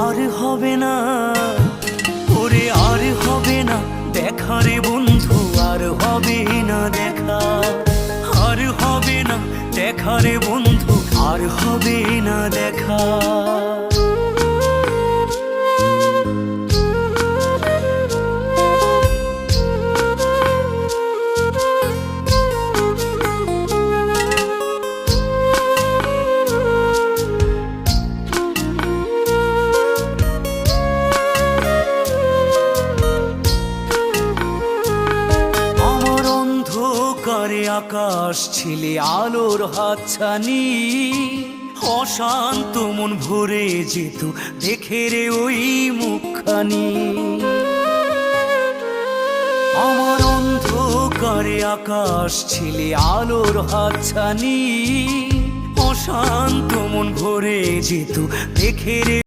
আর হবে না, ওরে আর হবে না দেখা রে বন্ধু, আর হবে না দেখা, আর হবে না দেখা রে বন্ধু, আর হবে না দেখা। অন্ধকারে আকাশ ছিলে আলোর হাতছানি, অশান্ত মন ভরে যেত দেখে রে ওই মুখখানি। আমার অন্ধকারে আকাশ ছিলে আলোর হাতছানি, অশান্ত মন ভরে যেত দেখে রে